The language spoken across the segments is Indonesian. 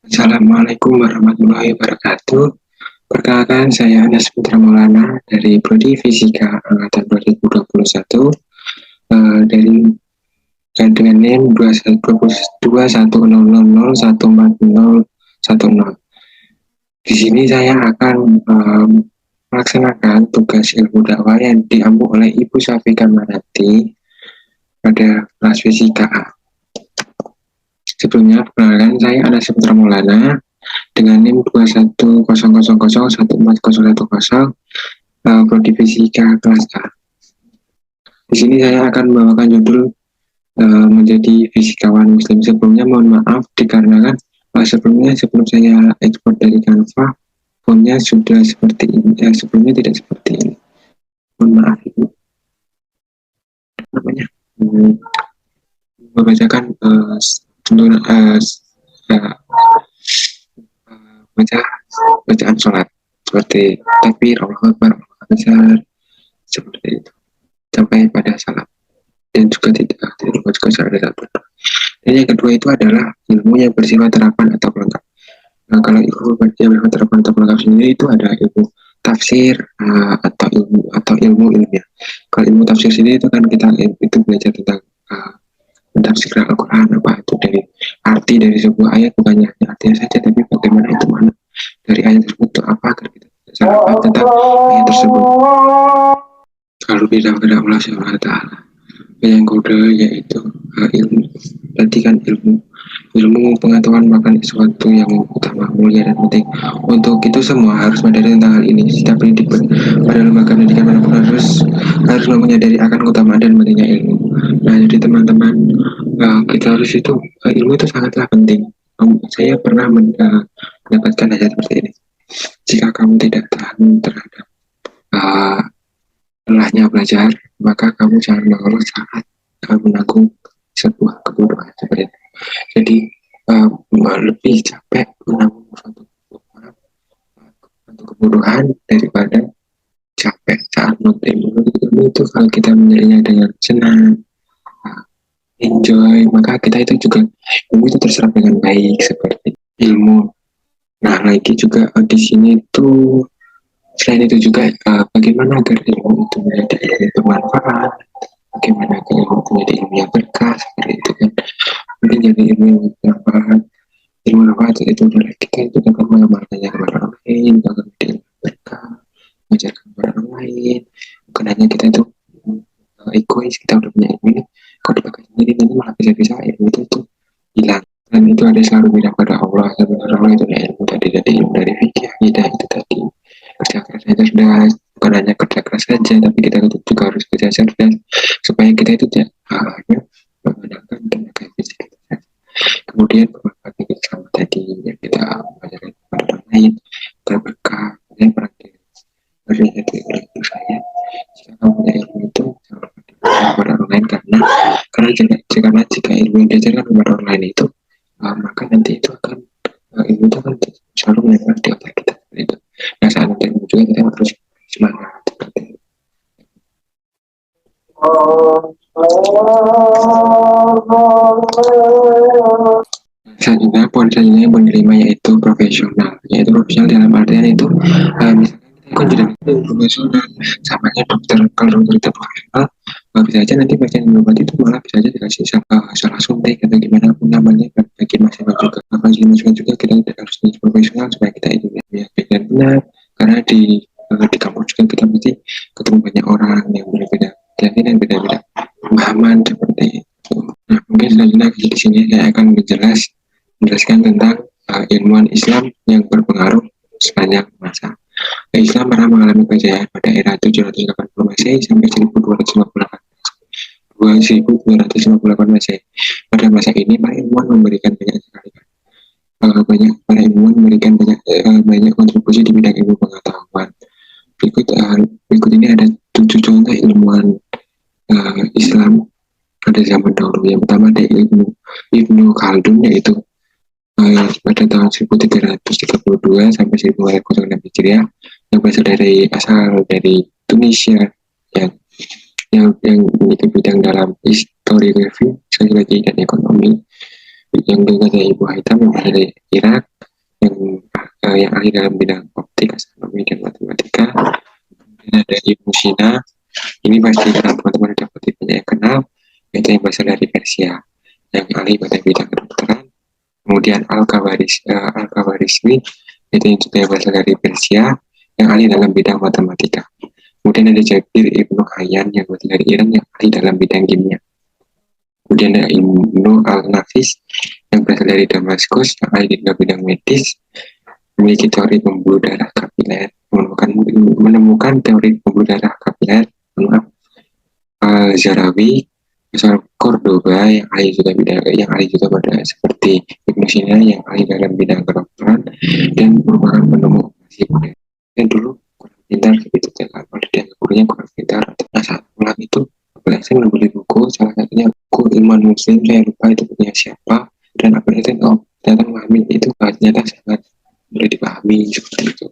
Assalamualaikum warahmatullahi wabarakatuh. Perkenalkan, saya Anas Putra Maulana dari Prodi Fisika Angkatan 2021 dari dengan NIM 210014014010. Di sini saya akan melaksanakan tugas ilmu dakwah yang diampu oleh Ibu Syafika Manati pada kelas Fisika A. Sebelumnya, perkenalkan, saya Anas Putra Maulana dengan NIM 210000140110, Prodi Fisika kelas A. Di sini saya akan membawakan judul menjadi fisikawan muslim. Sebelumnya mohon maaf dikarenakan sebelum saya ekspor dari Canva, fontnya sudah seperti ini. Sebelumnya tidak seperti ini. Mohon maaf Ibu. Namanya membacakan bacaan sholat seperti takbir, Allahu Akbar, Allahu Akbar, seperti itu sampai pada salam, dan juga tidak lupa juga syahadat benar. Dan yang kedua itu adalah ilmu yang bersifat terapan atau pelengkap. Nah, kalau ilmu yang bersifat terapan atau pelengkap sendiri itu ada ilmu tafsir atau ilmu ilmiah. Kalau ilmu tafsir sendiri itu kan kita itu belajar tentang mentafsirkan Al-Quran, apa itu dari arti dari sebuah ayat, bukannya hanya artinya saja, tapi bagaimana itu mana dari ayat tersebut itu apa agar kita tidak salah paham tentang ayat tersebut. Kalau tidak kepada Allah Subhanahu wa Ta'ala. Yang kedua yaitu ilmu. Berarti kan ilmu pengetahuan bahkan sesuatu yang utama, mulia dan penting. Untuk itu semua harus menyadari tentang hal ini. Setiap pendidik pada lembaga pendidikan manapun harus menyadari akan keutamaan dan pentingnya ilmu. Nah, jadi teman-teman, kita harus itu ilmu itu sangatlah penting. Saya pernah mendapatkan hal seperti ini. Jika kamu tidak tahan terhadap lelahnya belajar, maka kamu jangan mengeluh saat menanggung sebuah kebutuhan seperti itu. Jadi lebih capek menanggung suatu kebutuhan daripada capek saat menuntut ilmu. Itu kalau kita menjadinya dengan senang, enjoy, maka kita itu juga ilmu itu terserap dengan baik seperti ilmu. Nah, lagi juga di sini tuh selain itu juga bagaimana agar ilmu itu menjadi ilmu yang bermanfaat, bagaimana agar ilmu itu menjadi ilmu yang berkah seperti itu kan. Mungkin jadi ilmu yang bermanfaat. Ilmu manfaat itu adalah kita itu dapat mengamalkannya kepada orang lain, agar menjadi ilmu berkah, mengajarkan kepada orang lain. Bukan hanya kita itu egois, kita udah punya ilmu ini, kalau dipakai sendiri nanti malah bisa-bisa ilmu itu hilang. Dan itu ada selalu bilang pada Allah, sebenarnya Allah itu ilmu tadi ilmu dari fikih, akidah itu tadi. Kerja keras saja cerdas, bukan hanya kerja keras saja, tapi kita juga harus kerja cerdas supaya kita itu tidak hanya menggunakan tenaga fisik kita. Kemudian memanfaatkan bersama tadi yang kita pelajari kepada orang lain berberkah. Dan pernah dari itu saya, jika kamu punya ilmu itu jangan lupa kepada orang lain, karena jika ilmu yang diajarkan kepada orang lain itu maka nanti itu akan ilmu itu akan selalu menempel di otak kita seperti itu. Nah, saat nanti ilmu juga kita harus semangat seperti itu. Selanjutnya, poin selanjutnya poin kelima yaitu profesional. Yaitu profesional dalam artian itu misalkan kita konjudan itu profesional, samanya dokter. Kalau dokter itu profesional, bisa aja nanti pasien obat itu malah bisa aja dikasih salah suntik atau gimana pun namanya, bagi masyarakat juga. Bagi masyarakat juga kita harus menjadi profesional supaya kita itu ya benar, karena di kampus juga kita mesti ketemu banyak orang yang berbeda keyakinan, beda-beda pemahaman seperti itu. Nah, mungkin selanjutnya di sini saya akan menjelaskan tentang ilmuwan Islam yang berpengaruh sepanjang masa. Islam pernah mengalami kejayaan pada era 780 Masehi sampai 1258 Masehi. Pada masa ini para ilmuwan memberikan banyak sekali para ilmuwan memberikan banyak kontribusi di bidang ilmu pengetahuan. Berikut ini ada 7 contoh ilmuwan Islam pada zaman dahulu. Yang pertama ada Ibnu Khaldun, yaitu pada tahun 1332 sampai 1406 Hijriah, yang asal dari Tunisia, yang memiliki bidang dalam historiografi, sosiologi dan ekonomi. Yang juga dari Ibu Haitam yang berasal dari Irak, yang ahli dalam bidang optik, astronomi, dan matematika. Kemudian ada Ibnu Sina, ini pasti teman-teman dapat banyak yang kenal, yaitu yang berasal dari Persia, yang ahli pada bidang kedokteran. Kemudian Al-Khawarizmi, itu yang juga yang berasal dari Persia, yang ahli dalam bidang matematika. Kemudian ada Jabir Ibnu Hayyan yang berasal dari Iran, yang ahli dalam bidang kimia. Kemudian ada Ibnu Al-Nafis yang berasal dari Damaskus, yang ahli dalam bidang medis, memiliki teori pembuluh darah kapiler, menemukan teori pembuluh darah kapiler. Zarawi, asal Cordoba, yang ahli juga pada seperti Ibnu Sina yang ahli dalam bidang kedokteran dan merupakan penemu operasi modern. Dan dulu kurang pintar begitu kan, dan gurunya kurang pintar. Nah, saat pulang itu saya membeli buku, salah satunya buku Iman Muslim, saya lupa itu punya siapa, dan apa itu ternyata memahami itu ternyata sangat mudah dipahami seperti itu.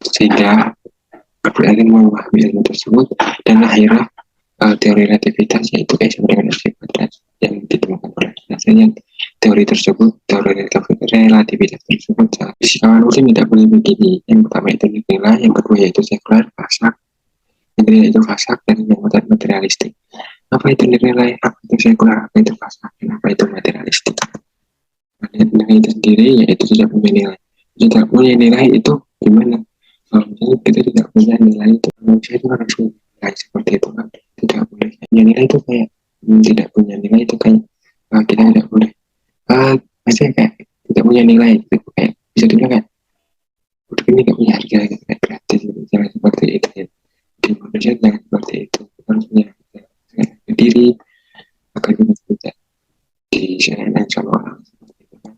Sehingga berarti memahami ilmu tersebut, dan akhirnya teori relativitas, yaitu sama dengan energi kuadrat yang ditemukan oleh rasanya teori relativitas tersebut. Fisikawan muslim tidak boleh begini. Yang pertama itu nilai, yang kedua yaitu sekuler, fasak, yang ketiga itu fasak, dan yang keempat materialistik. Apa itu nilai, apa itu sekuler, apa itu fasak, dan apa itu materialistik? Nilai itu sendiri yaitu tidak punya nilai. Tidak punya nilai itu gimana? Kalau misalnya kita tidak punya nilai itu, manusia itu harus punya nilai seperti itu kan? Tidak boleh. Punya nilai itu kayak tidak punya nilai itu kayak kita tidak boleh. Maksudnya kayak tidak punya nilai gitu, kayak bisa dibilang kayak udah ini tidak punya harga gitu, kayak gratis gitu. Jangan seperti itu ya. Di manusia jangan seperti itu. Kita harus punya diri agar kita tidak disenangkan sama orang seperti itu kan.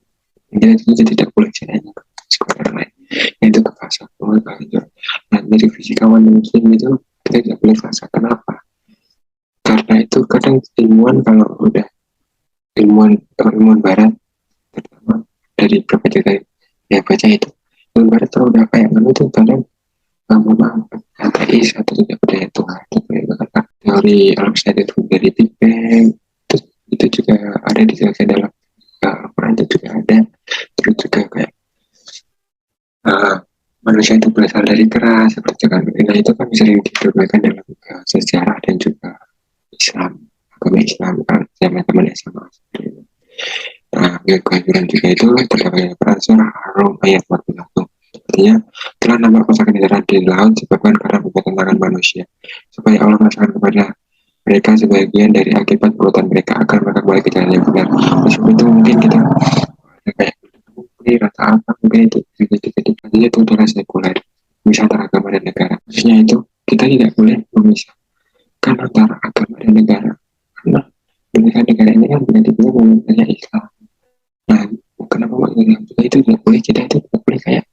Kita tidak boleh senangkan ke orang lain. Itu ke fasa nah, dari fisikawan muslim itu kita tidak boleh fasa. Kenapa? Karena itu kadang ilmuwan kalau udah ilmuwan barat, terutama dari berbagai kali ya baca itu, ilmuwan barat kalau udah kayak mana itu kadang ateis atau tidak percaya Tuhan. Teori alam semesta itu dari Big Bang itu juga ada dijelaskan dalam Al-Quran, itu juga ada. Terus juga kayak manusia itu berasal dari keras seperti kan. Nah, itu kan bisa digunakan dalam sejarah dan juga Islam, agama Islam kan, teman-teman sama. Nah, kehadiran juga itu terdapat pada surah Ar-Rum ayat 41. Artinya, telah nampak masakan di laut disebabkan karena perbuatan tangan manusia, supaya Allah merasakan kepada mereka sebagian dari akibat perbuatan mereka agar mereka kembali ke jalan yang benar. Meskipun itu mungkin kita kayak mungkin rata apa mungkin itu artinya itu adalah sekuler, misal antara agama dan negara. Maksudnya itu kita tidak boleh memisahkan antara agama dan negara, karena negara ini kan tidak dibilang pemerintahnya Islam. Nah, kenapa maksudnya itu tidak boleh, kita itu tidak boleh kayak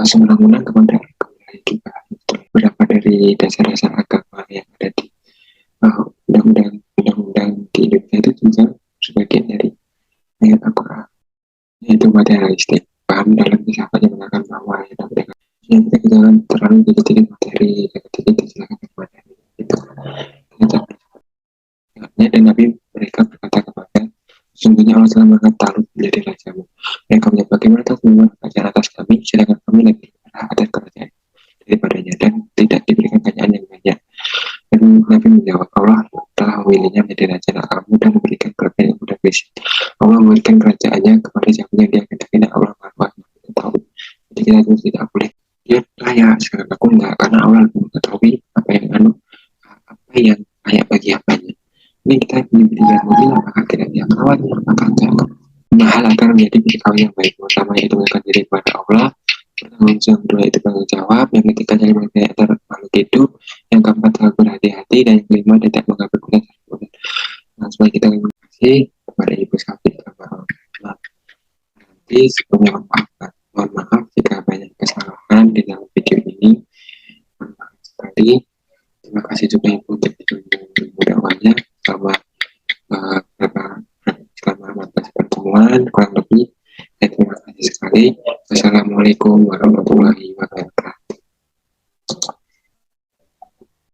semena-mena kepada juga beberapa dari dasar-dasar agama yang ada di undang-undang di Indonesia itu juga sebagian dari ayat Al-Quran, yaitu materialistik, paham dalam filsafat yang mengatakan bahwa yang kita jangan terlalu dikit-dikit materi, dikit-dikit silakan materi itu dan Nabi mereka berkata kepada sesungguhnya Allah telah mengangkat Talut menjadi rajamu. Mereka menyebut bagaimana Talut membuat kerajaan atas kami, sedangkan kami lebih atas kerajaan daripadanya dan tidak diberikan kerajaan yang banyak. Dan Nabi menjawab, Allah telah memilihnya menjadi raja anak kamu dan memberikan kerajaan yang mudah besi. Allah memberikan kerajaannya kepada siapa yang dia kehendaki dan Allah maha tahu. Jadi kita itu tidak boleh dia layak sekarang aku enggak, karena Allah mengetahui apa yang layak bagi apanya. Ini kita pilih mobil, apakah kita yang rawatnya, apakah enggak. Mahal agar menjadi fisikawan yang baik. Pertama itu mengenal diri kepada Allah, yang kedua itu tanggung jawab, yang ketiga cari mengenai antara makhluk hidup, yang keempat selalu berhati-hati, dan yang kelima tidak mengambil keputusan tersebut. Nah, supaya kita terima kasih kepada Ibu Safi nanti sebelumnya mohon maaf jika banyak kesalahan di dalam video ini. Mohon maaf sekali. Terima kasih juga Ibu untuk dakwahnya selama pertemuan kurang lebih. Terima kasih sekali. Wassalamualaikum warahmatullahi wabarakatuh.